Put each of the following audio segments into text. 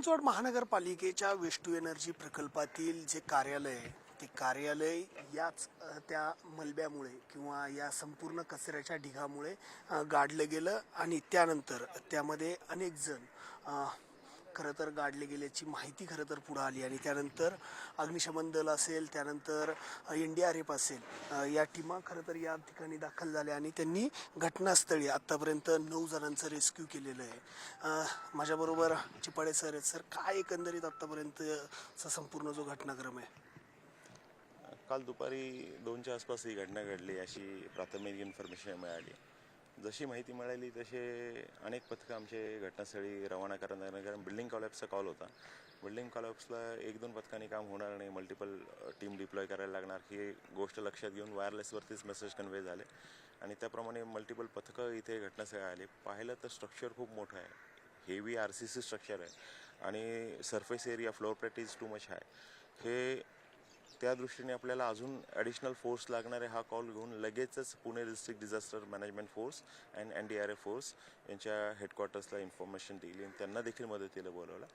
चिंचवड महानगरपालिकेच्या waste to energy प्रकल्पातील जे कार्यालय आहे ते कार्यालय याच त्या मलब्यामुळे किंवा या संपूर्ण कचऱ्याच्या ढिगामुळे गाडलं गेलं आणि त्यानंतर त्यामध्ये अनेक जण खरं तर गाडले गेल्याची माहिती खरं तर पुढं आली आणि त्यानंतर अग्निशमन दल असेल, त्यानंतर NDRF असेल, या टीमा खरं तर या ठिकाणी दाखल झाल्या आणि त्यांनी घटनास्थळी आत्तापर्यंत 9 जणांचं रेस्क्यू केलेलं आहे. माझ्याबरोबर चिपाडे सर आहेत. सर, काय एकंदरीत आत्तापर्यंतचा संपूर्ण जो घटनाक्रम आहे? काल दुपारी 2च्या आसपास ही घटना घडली अशी प्राथमिक इन्फॉर्मेशन मिळाली. जशी माहिती मिळाली तसे अनेक पथकं आमचे घटनास्थळी रवाना करण्यात आले, कारण बिल्डिंग कॉलॅप्सचा कॉल होता. बिल्डिंग कॉलॅप्सला 1-2 पथकांनी काम होणार नाही, मल्टिपल टीम डिप्लॉय करायला लागणार ही गोष्ट लक्षात घेऊन वायरलेसवरतीच मेसेज कन्वे झाले आणि त्याप्रमाणे मल्टिपल पथकं इथे घटनास्थळी आली. पाहिलं तर स्ट्रक्चर खूप मोठं आहे, हेवी RCC स्ट्रक्चर आहे आणि surface area floor plate is too much hi. हे त्या दृष्टीने आपल्याला अजून ॲडिशनल फोर्स लागणारे हा कॉल घेऊन लगेचच Pune district disaster management force and NDRF force यांच्या हेडक्वार्टर्सला इन्फॉर्मेशन दिली आणि त्यांना देखील मदतीला बोलवलं.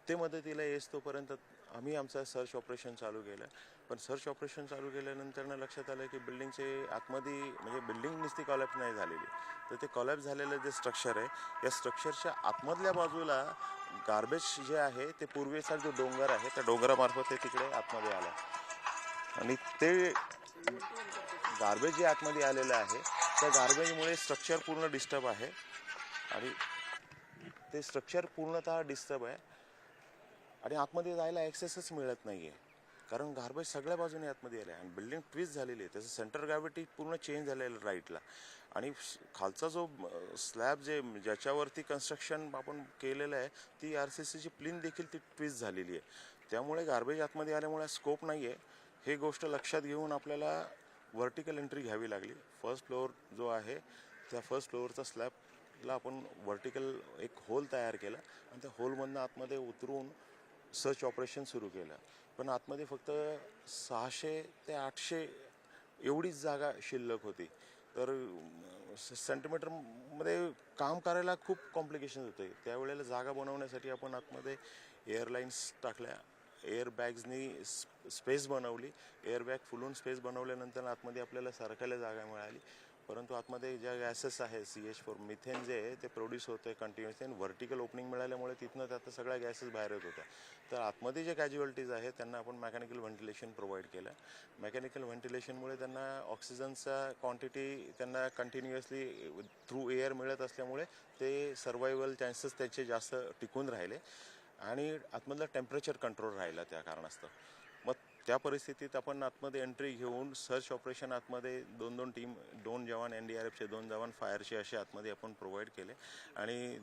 ते मदतीला येस तोपर्यंत आम्ही आमचा सर्च ऑपरेशन चालू केलं. पण सर्च ऑपरेशन चालू केल्यानंतर लक्षात आलं की बिल्डिंगचे आतमध्ये म्हणजे बिल्डिंग नुसती कॉलॅप्स नाही झालेली, तर ते कॉलॅप्स झालेलं जे स्ट्रक्चर आहे या स्ट्रक्चरच्या आतमधल्या बाजूला गार्बेज जे आहे ते पूर्वेचा जो डोंगर आहे त्या डोंगरामार्फत ते तिकडे आतमध्ये आलं आणि ते गार्बेज जे आतमध्ये आलेलं आहे त्या गार्बेजमुळे स्ट्रक्चर पूर्ण डिस्टर्ब आहे आणि ते स्ट्रक्चर पूर्णतः डिस्टर्ब आहे आणि आतमध्ये जायला ॲक्सेसच मिळत नाही आहे, कारण गार्बेज सगळ्या बाजूने आतमध्ये आलं आहे आणि बिल्डिंग ट्विस्ट झालेली आहे. त्याचं सेंटर ग्रॅव्हिटी पूर्ण चेंज झालेलं राईटला आणि खालचा जो स्लॅब ज्याच्यावरती कन्स्ट्रक्शन आपण केलेलं आहे ती RCCची प्लिन देखील ती ट्विस्ट झालेली आहे. त्यामुळे गार्बेज आतमध्ये आल्यामुळे स्कोप नाही आहे. हे गोष्ट लक्षात घेऊन आपल्याला व्हर्टिकल एंट्री घ्यावी लागली. फर्स्ट फ्लोअर जो आहे त्या फर्स्ट फ्लोअरचा स्लॅबला आपण व्हर्टिकल एक होल तयार केला आणि त्या होलमधनं आतमध्ये उतरून सर्च ऑपरेशन सुरू केलं. पण आतमध्ये फक्त 600 ते 800 एवढीच जागा शिल्लक होती, तर सेंटीमीटरमध्ये काम करायला खूप कॉम्प्लिकेशन होते. त्यावेळेला जागा बनवण्यासाठी आपण आतमध्ये एअरलाईन्स टाकल्या, एअर बॅग्सनी स्पेस बनवली, एअर बॅग फुलून स्पेस बनवल्यानंतर आतमध्ये आपल्याला सारखायला जागा मिळाली. परंतु आतमध्ये ज्या गॅसेस आहे CH4 मिथेन जे आहे ते प्रोड्यूस होतं कंटिन्युअसली आणि व्हर्टिकल ओपनिंग मिळाल्यामुळे तिथनं त्यात सगळ्या गॅसेस बाहेर येत होत्या. तर आतमध्ये जे कॅज्युअलिटीज आहेत त्यांना आपण मेकॅनिकल व्हेंटिलेशन प्रोव्हाइड केलं. मेकॅनिकल व्हेंटिलेशनमुळे त्यांना ऑक्सिजनचा क्वांटिटी त्यांना कंटिन्युअसली थ्रू एअर मिळत असल्यामुळे ते सर्वायवल चान्सेस त्याचे जास्त टिकून राहिले आणि आतमधलं टेम्परेचर कंट्रोल राहिलं त्या कारणास्तव. मग त्या परिस्थितीत आपण आतमध्ये एंट्री घेऊन सर्च ऑपरेशन आतमध्ये 2-2 टीम, 2 जवान NDRFचे, 2 जवान फायरचे असे आतमध्ये आपण प्रोव्हाइड केले आणि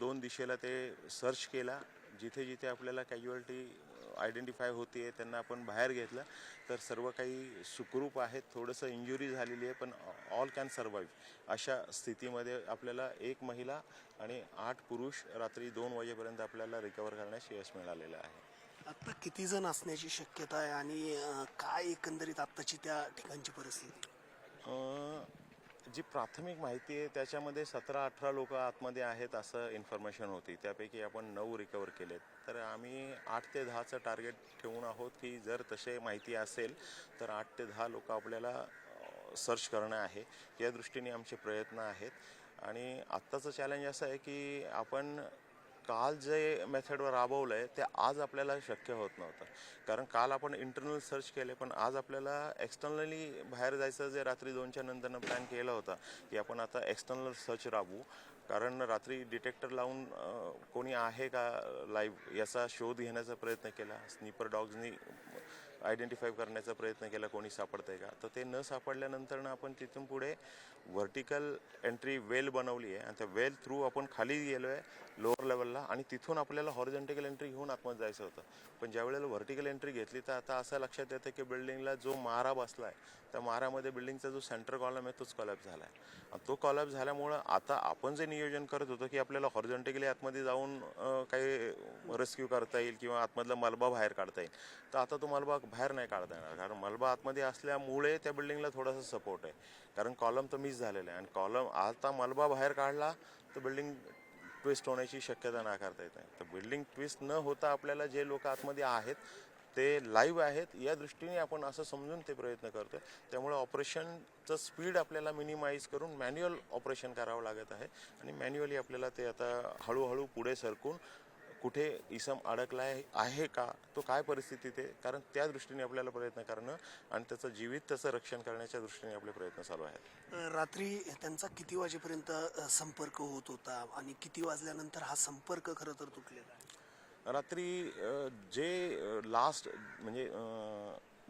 2 दिशेला ते सर्च केला. जिथे जिथे आपल्याला कॅज्युअलिटी आयडेंटिफाय होती आहे त्यांना आपण बाहेर घेतलं, तर सर्व काही सुखरूप आहेत. थोडंसं इंजुरी झालेली आहे पण ऑल कॅन सर्वाईव्ह. अशा स्थितीमध्ये आपल्याला 1 महिला आणि 8 पुरुष रात्री 2 वाजेपर्यंत आपल्याला रिकवर करण्यास यश मिळालेलं आहे. आत्ता किती जण असण्याची शक्यता आहे आणि काय एकंदरीत आत्ताची त्या ठिकाणची परिस्थिती? जी प्राथमिक माहिती आहे त्याच्यामध्ये 17-18 लोक आतमध्ये आहेत असं इन्फॉर्मेशन होती. त्यापैकी आपण 9 रिकवर केलेत. तर आम्ही 8 ते 10चं टार्गेट ठेवून आहोत की जर तसे माहिती असेल तर 8 ते 10 लोक आपल्याला सर्च करणं आहे. या दृष्टीने आमचे प्रयत्न आहेत आणि आत्ताचं चॅलेंज असं आहे की आपण काल जे मेथडवर राबवलं आहे ते आज आपल्याला शक्य होत नव्हतं, कारण काल आपण इंटरनल सर्च केले पण आज आपल्याला एक्सटर्नली बाहेर जायचं जे रात्री 2च्या नंतरनं प्लॅन केला होता की आपण आता एक्सटर्नल सर्च राबवू, कारण रात्री डिटेक्टर लावून कोणी आहे का लाईव्ह याचा शोध घेण्याचा प्रयत्न केला. स्निपर डॉग्सनी आयडेंटिफाय करण्याचा प्रयत्न केला कोणी सापडतं आहे का, तर ते न सापडल्यानंतरनं आपण तिथून पुढे व्हर्टिकल एंट्री वेल बनवली आहे आणि त्या वेल थ्रू आपण खाली गेलो आहे लोअर लेवलला आणि तिथून आपल्याला हॉरिझॉन्टल एंट्री घेऊन आतमध्ये जायचं होतं. पण ज्यावेळेला व्हर्टिकल एंट्री घेतली तर आता असं लक्षात येतं की बिल्डिंगला जो मारा बसला आहे त्या मारामध्ये बिल्डिंगचा जो सेंटर कॉलम आहे तोच कॉलॅप्स झाला आहे आणि तो कॉलॅप्स झाल्यामुळं आता आपण जे नियोजन करत होतो की आपल्याला हॉरिझॉन्टली आतमध्ये जाऊन काही रेस्क्यू करता येईल किंवा आतमधला मलबा बाहेर काढता येईल, तर आता तो मलबा बाहेर नाही काढता येणार, कारण मलबा आतमध्ये असल्यामुळे त्या बिल्डिंगला थोडासा सपोर्ट आहे, कारण कॉलम तर मिस झालेला आहे आणि कॉलम आता मलबा बाहेर काढला तर बिल्डिंग ट्विस्ट होण्याची शक्यता नाकारता येत नाही. तर बिल्डिंग ट्विस्ट न होता आपल्याला जे लोक आतमध्ये आहेत ते लाईव्ह आहेत या दृष्टीने आपण असं समजून ते प्रयत्न करतोय. त्यामुळे ऑपरेशनचं स्पीड आपल्याला मिनिमाइज करून मॅन्युअल ऑपरेशन करावं लागत आहे आणि मॅन्युअली आपल्याला ते आता हळूहळू पुढे सरकून कुठे इसम अडकलाय आहे का, तो काय परिस्थिती ते, कारण त्या दृष्टीने आपल्याला प्रयत्न करणं आणि त्याचं जीवित त्याचं रक्षण करण्याच्या दृष्टीने आपले प्रयत्न चालू आहेत. रात्री त्यांचा किती वाजेपर्यंत संपर्क होत होता आणि किती वाजल्यानंतर हा संपर्क खरं तर तुटलेला आहे? रात्री जे लास्ट म्हणजे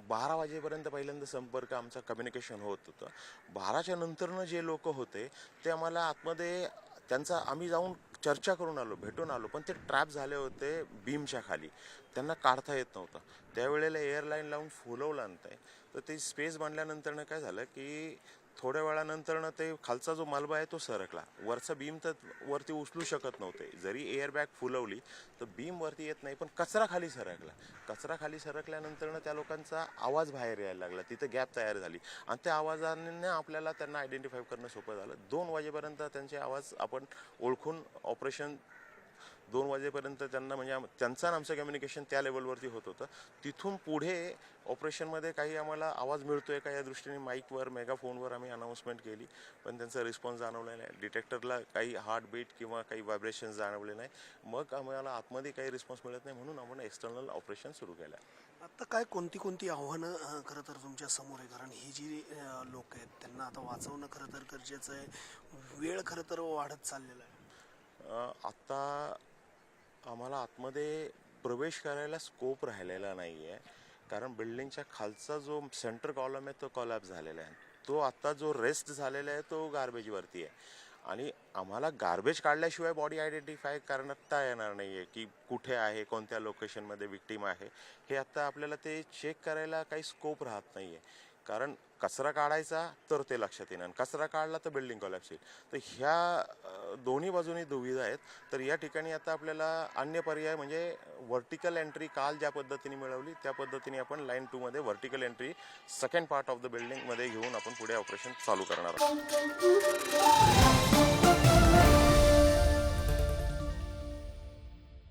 12 वाजेपर्यंत पहिल्यांदा संपर्क आमचा कम्युनिकेशन होत होतं. 12च्या नंतरनं जे लोक होते ते आम्हाला आतमध्ये त्यांचा आम्ही जाऊन चर्चा करून आलो, भेटून आलो, पण ते ट्रॅप झाले होते बीमच्या खाली, त्यांना काढता येत नव्हतं. त्यावेळेला एअरलाईन लावून फुलवलं आणताय. तर ते स्पेस बांधल्यानंतरनं काय झालं की थोड्या वेळानंतरनं ते खालचा जो मलबा आहे तो सरकला. वरचा बीम तर वरती उचलू शकत नव्हते. जरी एअरबॅग फुलवली तर बीम वरती येत नाही, पण कचरा खाली सरकला. कचरा खाली सरकल्यानंतरनं त्या लोकांचा आवाज बाहेर यायला लागला. तिथे गॅप तयार झाली आणि त्या आवाजाने आपल्याला त्यांना आयडेंटिफाय करणं सोपं झालं. 2 वाजेपर्यंत त्यांचे आवाज आपण ओळखून ऑपरेशन 2 वाजेपर्यंत त्यांना म्हणजे त्यांचं आणि आमचं कम्युनिकेशन त्या लेवलवरती होत होतं. तिथून पुढे ऑपरेशनमध्ये काही आम्हाला आवाज मिळतोय का या दृष्टीने माईकवर मेगाफोनवर आम्ही अनाऊन्समेंट केली, पण त्यांचा रिस्पॉन्स जाणवला नाही. डिटेक्टरला काही हार्टबीट किंवा काही व्हायब्रेशन जाणवले नाही. मग आम्हाला आतमध्ये काही रिस्पॉन्स मिळत नाही म्हणून आपण एक्सटर्नल ऑपरेशन सुरू केलं. आता काय कोणती आव्हानं खरं तर तुमच्या समोर आहे? कारण ही जी लोक आहेत त्यांना आता वाचवणं खरं तर गरजेचं आहे. वेळ खरं तर वाढत चाललेला आहे. आत्ता आम्हाला आतमध्ये प्रवेश करायला स्कोप राहिलेला नाही आहे, कारण बिल्डिंगच्या खालचा जो सेंटर कॉलम आहे तो कॉलॅप्स झालेला आहे. तो आत्ता जो रेस्ट झालेला आहे तो गार्बेजवरती आहे आणि आम्हाला गार्बेज काढल्याशिवाय बॉडी आयडेंटिफाय करता येणार नाही आहे की कुठे आहे, कोणत्या लोकेशनमध्ये विक्टीम आहे. हे आत्ता आपल्याला ते चेक करायला काही स्कोप राहत नाही आहे, कारण कचरा काढायचा तर ते लक्षात येणार, कचरा काढला तर बिल्डिंग कोलॅप्स होईल. तर ह्या दोन्ही बाजूनी दुविधा आहेत. तर या ठिकाणी आता आपल्याला अन्य पर्याय म्हणजे व्हर्टिकल एंट्री काल ज्या पद्धतीने मिळवली त्या पद्धतीने आपण लाईन 2 मध्ये vertical entry second part of the building मध्ये घेऊन आपण पुढे ऑपरेशन चालू करणार आहोत.